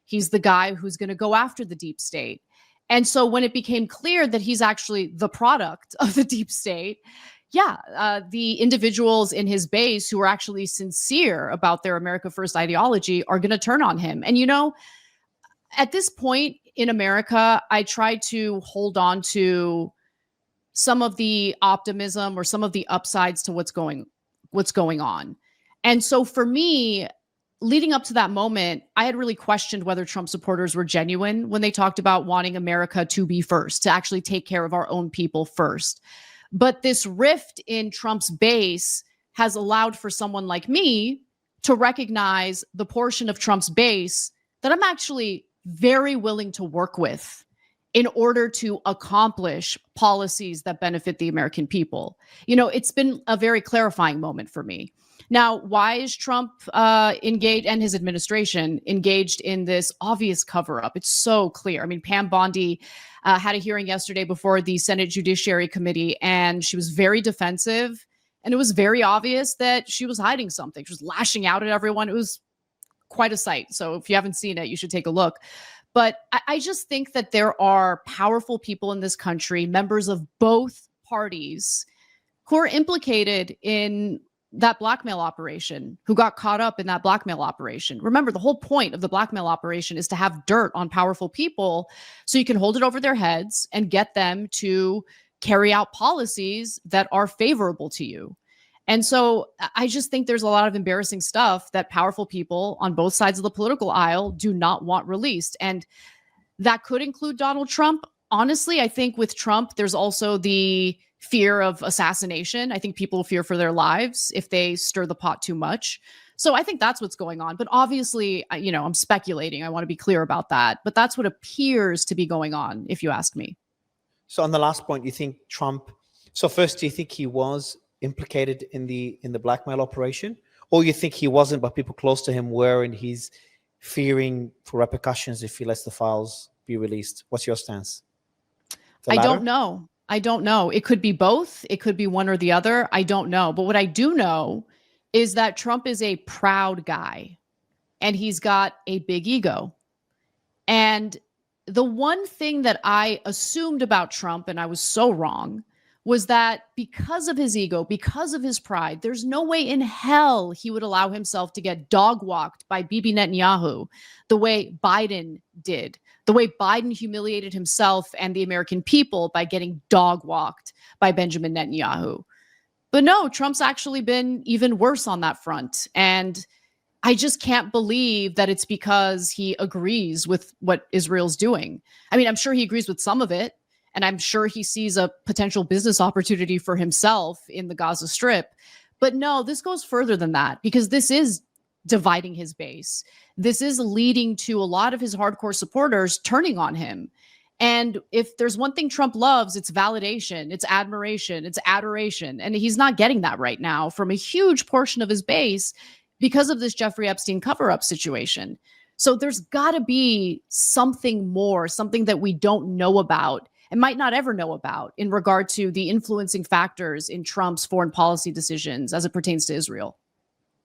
He's the guy who's going to go after the deep state. And so when it became clear that he's actually the product of the deep state, the individuals in his base who are actually sincere about their America First ideology are going to turn on him. And, at this point in America, I try to hold on to some of the optimism or some of the upsides to what's going on. And so for me, leading up to that moment, I had really questioned whether Trump supporters were genuine when they talked about wanting America to be first, to actually take care of our own people first. But this rift in Trump's base has allowed for someone like me to recognize the portion of Trump's base that I'm actually very willing to work with in order to accomplish policies that benefit the American people. It's been a very clarifying moment for me. Now, why is Trump engaged and his administration engaged in this obvious cover-up? It's so clear. I mean, Pam Bondi had a hearing yesterday before the Senate Judiciary Committee, and she was very defensive. And it was very obvious that she was hiding something. She was lashing out at everyone. It was quite a sight. So if you haven't seen it, you should take a look. But I just think that there are powerful people in this country, members of both parties, who are implicated in that blackmail operation, who got caught up in that blackmail operation. Remember, the whole point of the blackmail operation is to have dirt on powerful people so you can hold it over their heads and get them to carry out policies that are favorable to you. And so I just think there's a lot of embarrassing stuff that powerful people on both sides of the political aisle do not want released. And that could include Donald Trump. Honestly, I think with Trump, there's also the fear of assassination. I think people fear for their lives if they stir the pot too much. So I think that's what's going on. But obviously, I'm speculating. I want to be clear about that. But that's what appears to be going on, if you ask me. So on the last point, you think Trump... So first, do you think he was implicated in the blackmail operation, or you think he wasn't, but people close to him were, and he's fearing for repercussions if he lets the files be released? What's your stance? I don't know. It could be both. It could be one or the other. I don't know. But what I do know is that Trump is a proud guy, and he's got a big ego. And the one thing that I assumed about Trump, and I was so wrong, was that because of his ego, because of his pride, there's no way in hell he would allow himself to get dog-walked by Bibi Netanyahu the way Biden did, the way Biden humiliated himself and the American people by getting dog-walked by Benjamin Netanyahu. But no, Trump's actually been even worse on that front. And I just can't believe that it's because he agrees with what Israel's doing. I mean, I'm sure he agrees with some of it. And I'm sure he sees a potential business opportunity for himself in the Gaza Strip. But no, this goes further than that, because this is dividing his base. This is leading to a lot of his hardcore supporters turning on him. And if there's one thing Trump loves, it's validation, it's admiration, it's adoration. And he's not getting that right now from a huge portion of his base because of this Jeffrey Epstein cover-up situation. So there's got to be something more, something that we don't know about and might not ever know about in regard to the influencing factors in Trump's foreign policy decisions as it pertains to Israel.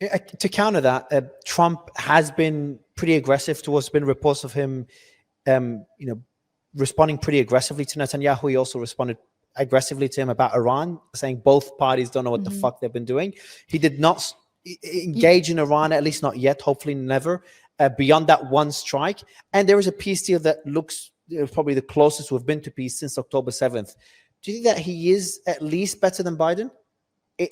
To counter that, Trump has been pretty aggressive. There's been reports of him, responding pretty aggressively to Netanyahu. He also responded aggressively to him about Iran, saying both parties don't know what the fuck they've been doing. He did not engage in Iran, at least not yet, hopefully never, beyond that one strike. And there is a peace deal that looks probably the closest we've been to peace since October 7th. Do you think that he is at least better than Biden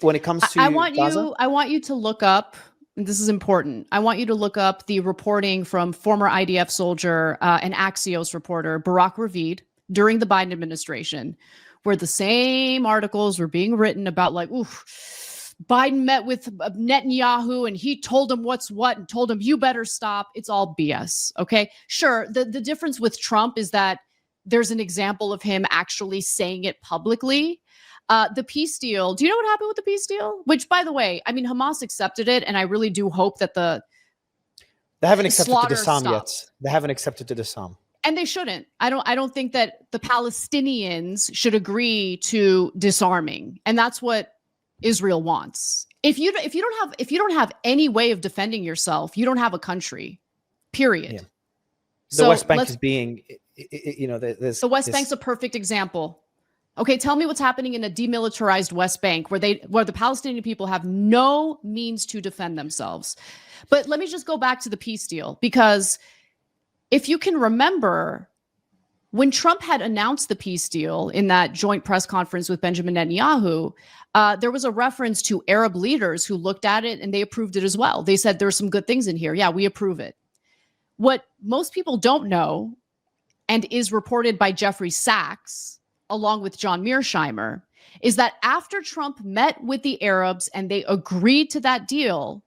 when it comes to Gaza? I want you to look up, and this is important, I want you to look up the reporting from former IDF soldier and Axios reporter Barak Ravid during the Biden administration, where the same articles were being written about like, Biden met with Netanyahu and he told him what's what and told him, you better stop. It's all BS. Okay. Sure. The difference with Trump is that there's an example of him actually saying it publicly. The peace deal. Do you know what happened with the peace deal? Which, by the way, I mean, Hamas accepted it. And I really do hope that they haven't accepted the disarm yet. They haven't accepted the disarm. And they shouldn't. I don't think that the Palestinians should agree to disarming. And that's what Israel wants. If you don't have any way of defending yourself, you don't have a country. Period. Yeah. The West Bank is being, the West Bank's a perfect example. Okay, tell me what's happening in a demilitarized West Bank where the Palestinian people have no means to defend themselves. But let me just go back to the peace deal, because if you can remember, when Trump had announced the peace deal in that joint press conference with Benjamin Netanyahu, there was a reference to Arab leaders who looked at it and they approved it as well. They said there's some good things in here. Yeah, we approve it. What most people don't know, and is reported by Jeffrey Sachs, along with John Mearsheimer, is that after Trump met with the Arabs and they agreed to that deal,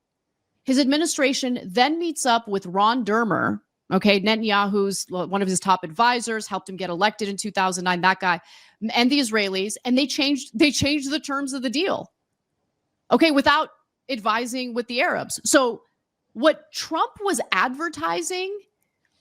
his administration then meets up with Ron Dermer, okay, Netanyahu's one of his top advisors, helped him get elected in 2009, that guy, and the Israelis, and they changed the terms of the deal, okay, without advising with the Arabs. So what Trump was advertising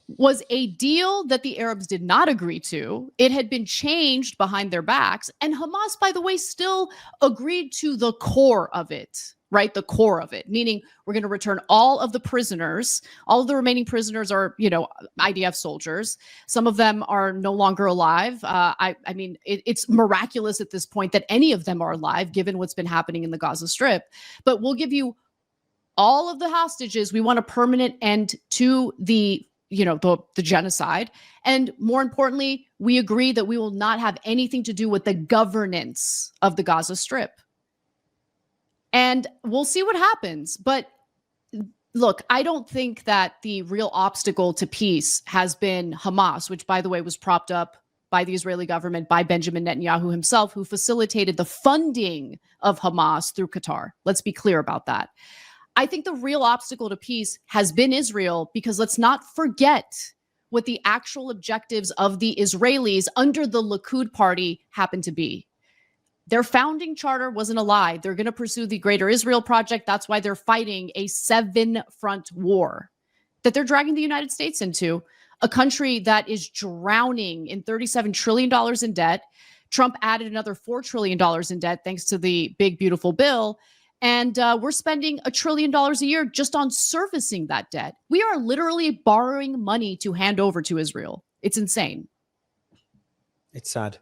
was a deal that the Arabs did not agree to. It had been changed behind their backs. And Hamas, by the way, still agreed to the core of it, right? The core of it, meaning we're going to return all of the prisoners. All of the remaining prisoners are, IDF soldiers. Some of them are no longer alive. I mean, it's miraculous at this point that any of them are alive, given what's been happening in the Gaza Strip. But we'll give you all of the hostages. We want a permanent end to the genocide. And more importantly, we agree that we will not have anything to do with the governance of the Gaza Strip. And we'll see what happens. But look, I don't think that the real obstacle to peace has been Hamas, which, by the way, was propped up by the Israeli government, by Benjamin Netanyahu himself, who facilitated the funding of Hamas through Qatar. Let's be clear about that. I think the real obstacle to peace has been Israel, because let's not forget what the actual objectives of the Israelis under the Likud party happen to be. Their founding charter wasn't a lie. They're going to pursue the Greater Israel Project. That's why they're fighting a 7-front war that they're dragging the United States into, a country that is drowning in $37 trillion in debt. Trump added another $4 trillion in debt thanks to the big, beautiful bill. And we're spending $1 trillion a year just on servicing that debt. We are literally borrowing money to hand over to Israel. It's insane. It's sad.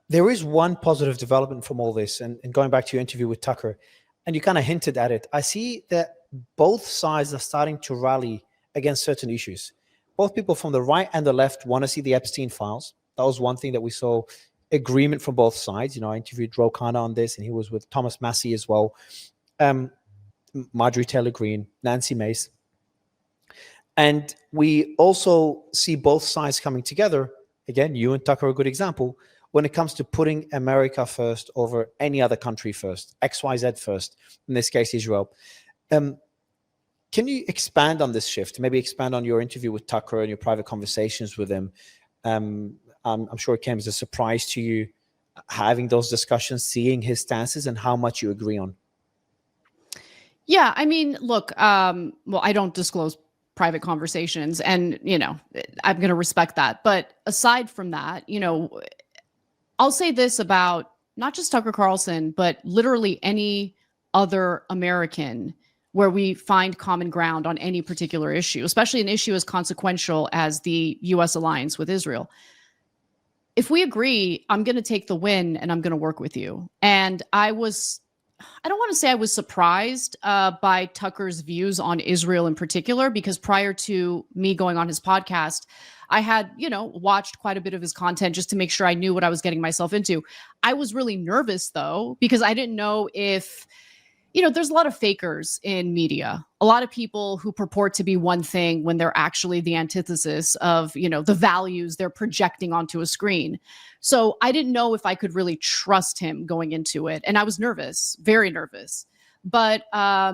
There is one positive development from all this, and going back to your interview with Tucker, and you kind of hinted at it. I see that both sides are starting to rally against certain issues. Both people from the right and the left want to see the Epstein files. That was one thing that we saw. Agreement from both sides. I interviewed Ro Khanna on this, and he was with Thomas Massie as well, Marjorie Taylor Greene, Nancy Mace. And we also see both sides coming together. Again, you and Tucker are a good example when it comes to putting America first over any other country first, XYZ first, in this case, Israel. Can you expand on this shift? Maybe expand on your interview with Tucker and your private conversations with him. I'm sure it came as a surprise to you having those discussions, seeing his stances and how much you agree on. Yeah, I mean, look, well, I don't disclose private conversations and, I'm going to respect that. But aside from that, I'll say this about not just Tucker Carlson, but literally any other American where we find common ground on any particular issue, especially an issue as consequential as the U.S. alliance with Israel. if we agree, I'm going to take the win and I'm going to work with you. And I don't want to say I was surprised by Tucker's views on Israel in particular, because prior to me going on his podcast, I had, watched quite a bit of his content just to make sure I knew what I was getting myself into. I was really nervous, though, because I didn't know if, there's a lot of fakers in media, a lot of people who purport to be one thing when they're actually the antithesis of, the values they're projecting onto a screen. So I didn't know if I could really trust him going into it. And I was nervous, very nervous. But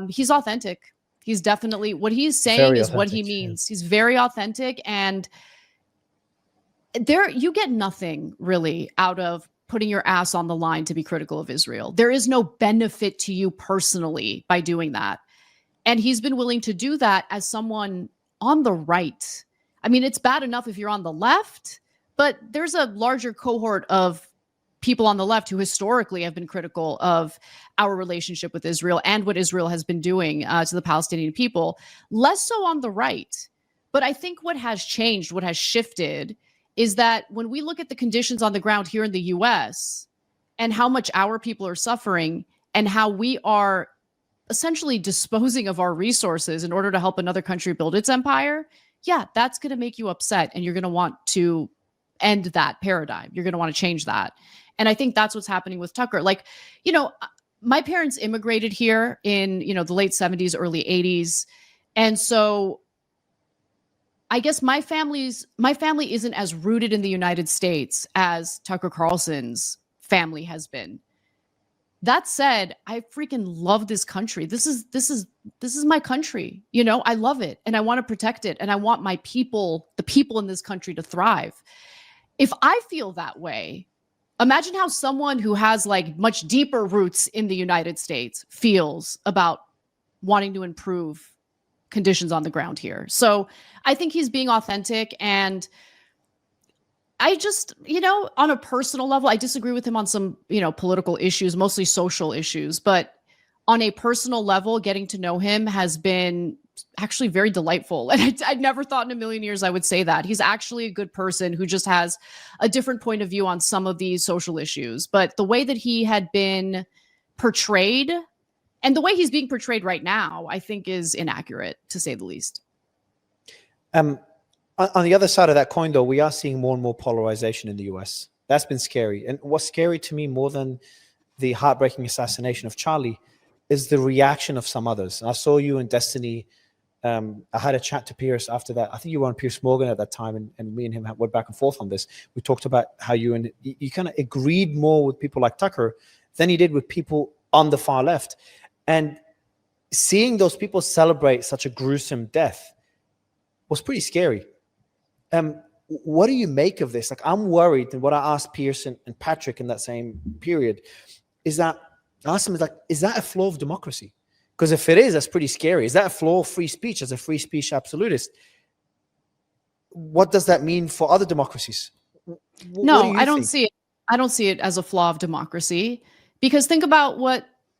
he's authentic. He's definitely, what he's saying is what he means. He's very authentic. And you get nothing really out of putting your ass on the line to be critical of Israel. There is no benefit to you personally by doing that. And he's been willing to do that as someone on the right. I mean, it's bad enough if you're on the left, but there's a larger cohort of people on the left who historically have been critical of our relationship with Israel and what Israel has been doing to the Palestinian people, less so on the right. But I think what has changed, what has shifted, is that when we look at the conditions on the ground here in the US and how much our people are suffering and how we are essentially disposing of our resources in order to help another country build its empire, yeah, that's going to make you upset. And you're going to want to end that paradigm. You're going to want to change that. And I think that's what's happening with Tucker. Like, my parents immigrated here in, the late 70s, early 80s. And so I guess my family isn't as rooted in the United States as Tucker Carlson's family has been. That said, I freaking love this country. This is my country. I love it and I want to protect it. And I want my people, the people in this country, to thrive. If I feel that way, imagine how someone who has like much deeper roots in the United States feels about wanting to improve conditions on the ground here. So I think he's being authentic. And I just, on a personal level, I disagree with him on some, political issues, mostly social issues. But on a personal level, getting to know him has been actually very delightful. And I'd never thought in a million years I would say that. He's actually a good person who just has a different point of view on some of these social issues. But the way that he had been portrayed, and the way he's being portrayed right now, I think is inaccurate, to say the least. On the other side of that coin, though, we are seeing more and more polarization in the US. That's been scary. And what's scary to me more than the heartbreaking assassination of Charlie is the reaction of some others. And I saw you in Destiny. I had a chat to Pierce after that. I think you were on Pierce Morgan at that time, and me and him went back and forth on this. We talked about how you kind of agreed more with people like Tucker than you did with people on the far left. And seeing those people celebrate such a gruesome death was pretty scary. What do you make of this? Like, I'm worried, and what I asked Pierce and Patrick in that same period is that I asked them, is that a flaw of democracy? Because if it is, that's pretty scary. Is that a flaw of free speech as a free speech absolutist? What does that mean for other democracies? No, I don't see it. I don't see it as a flaw of democracy, because think about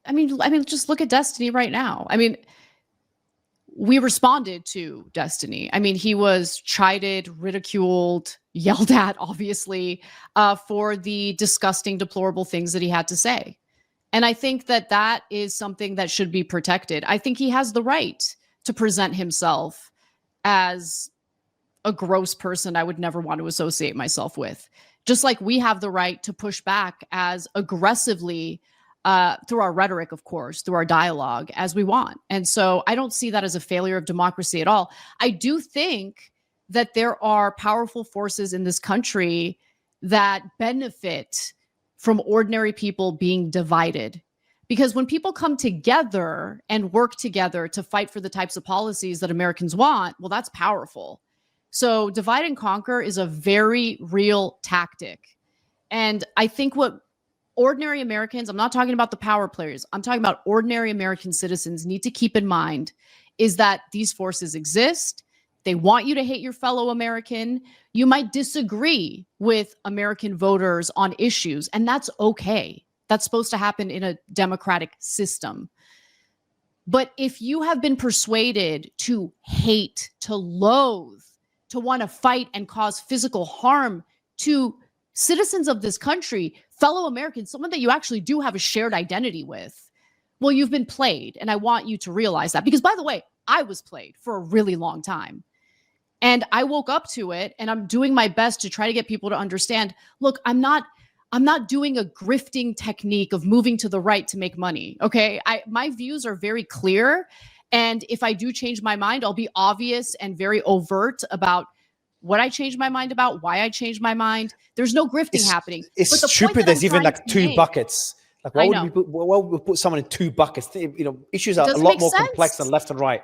I mean, just look at Destiny right now. I mean, we responded to Destiny. I mean, he was chided, ridiculed, yelled at, obviously, for the disgusting, deplorable things that he had to say. And I think that is something that should be protected. I think he has the right to present himself as a gross person I would never want to associate myself with. Just like we have the right to push back as aggressively through our rhetoric, of course, through our dialogue as we want. And so I don't see that as a failure of democracy at all. I do think that there are powerful forces in this country that benefit from ordinary people being divided. Because when people come together and work together to fight for the types of policies that Americans want, well, that's powerful. So divide and conquer is a very real tactic. And I think what ordinary Americans, I'm not talking about the power players, I'm talking about ordinary American citizens, need to keep in mind is that these forces exist. They want you to hate your fellow American. You might disagree with American voters on issues, and that's okay. That's supposed to happen in a democratic system. But if you have been persuaded to hate, to loathe, to want to fight and cause physical harm to citizens of this country, fellow Americans, someone that you actually do have a shared identity with, well, you've been played. And I want you to realize that. Because, by the way, I was played for a really long time. And I woke up to it, and I'm doing my best to try to get people to understand, look, I'm not doing a grifting technique of moving to the right to make money. Okay. My views are very clear. And if I do change my mind, I'll be obvious and very overt about what I changed my mind about, why I changed my mind. There's no grifting happening. It's stupid. There's even like two buckets. Like, why would we put someone in two buckets? Issues are a lot more complex than left and right.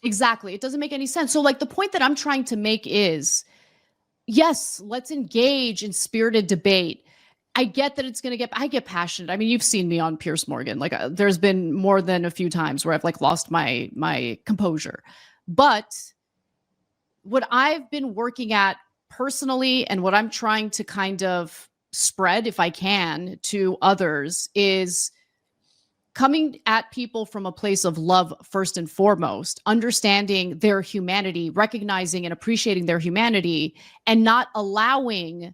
Exactly. It doesn't make any sense. So like the point that I'm trying to make is, yes, let's engage in spirited debate. I get that I get passionate. I mean, you've seen me on Piers Morgan. Like there's been more than a few times where I've like lost my composure. But what I've been working at personally and what I'm trying to kind of spread, if I can, to others is coming at people from a place of love first and foremost, understanding their humanity, recognizing and appreciating their humanity, and not allowing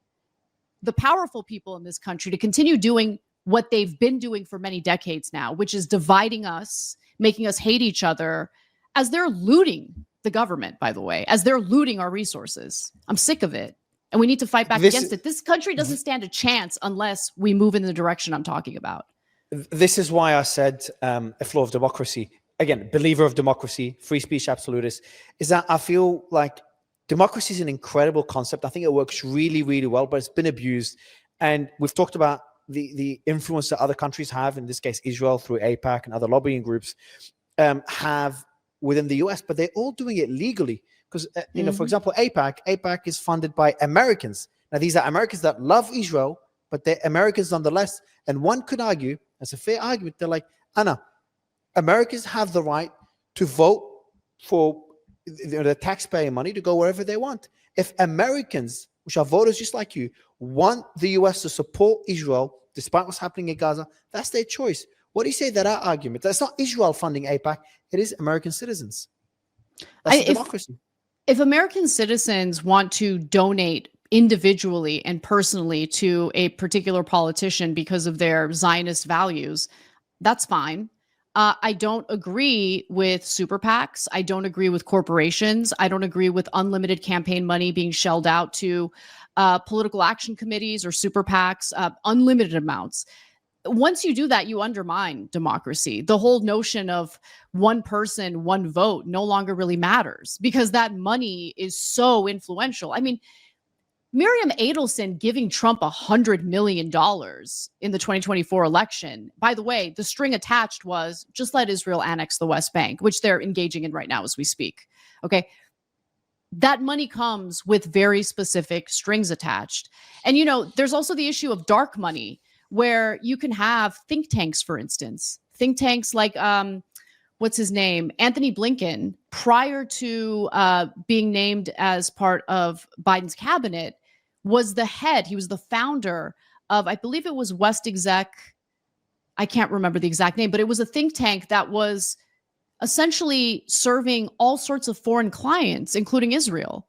the powerful people in this country to continue doing what they've been doing for many decades now, which is dividing us, making us hate each other, as they're looting the government, by the way, as they're looting our resources. I'm sick of it. And we need to fight back against it. This country doesn't stand a chance unless we move in the direction I'm talking about. This is why I said a flaw of democracy. Again, believer of democracy, free speech absolutist, is that I feel like democracy is an incredible concept. I think it works really, really well, but it's been abused. And we've talked about the influence that other countries have, in this case, Israel through AIPAC and other lobbying groups, have within the US, but they're all doing it legally. Because, for example, AIPAC is funded by Americans. Now, these are Americans that love Israel, but they're Americans nonetheless. And one could argue, as a fair argument, they're like, Anna, Americans have the right to vote for the taxpayer money to go wherever they want. If Americans, which are voters just like you, want the US to support Israel, despite what's happening in Gaza, that's their choice. What do you say to that argument? That's not Israel funding AIPAC. It is American citizens. That's democracy. If American citizens want to donate individually and personally to a particular politician because of their Zionist values, that's fine. I don't agree with super PACs. I don't agree with corporations. I don't agree with unlimited campaign money being shelled out to political action committees or super PACs, unlimited amounts. Once you do that, you undermine democracy. The whole notion of one person, one vote no longer really matters because that money is so influential. I mean, Miriam Adelson giving Trump $100 million in the 2024 election. By the way, the string attached was just let Israel annex the West Bank, which they're engaging in right now as we speak. Okay. That money comes with very specific strings attached. And, there's also the issue of dark money where you can have think tanks, for instance, think tanks like, what's his name? Anthony Blinken, prior to being named as part of Biden's cabinet, was the head. He was the founder of, I believe it was West Exec. I can't remember the exact name, but it was a think tank that was essentially serving all sorts of foreign clients, including Israel.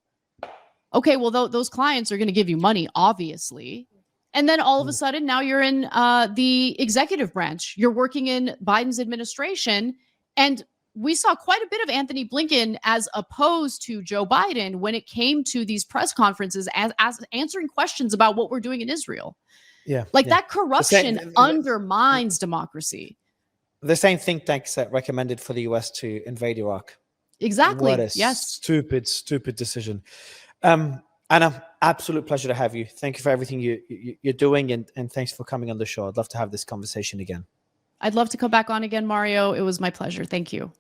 Okay, well, those clients are going to give you money, obviously. And then all of a sudden, now you're in the executive branch. You're working in Biden's administration. And we saw quite a bit of Anthony Blinken as opposed to Joe Biden when it came to these press conferences as answering questions about what we're doing in Israel. Yeah. That corruption undermines democracy. The same think tanks that recommended for the US to invade Iraq. Exactly. What a stupid decision. Anna, absolute pleasure to have you. Thank you for everything you're doing, and thanks for coming on the show. I'd love to have this conversation again. I'd love to come back on again, Mario. It was my pleasure. Thank you.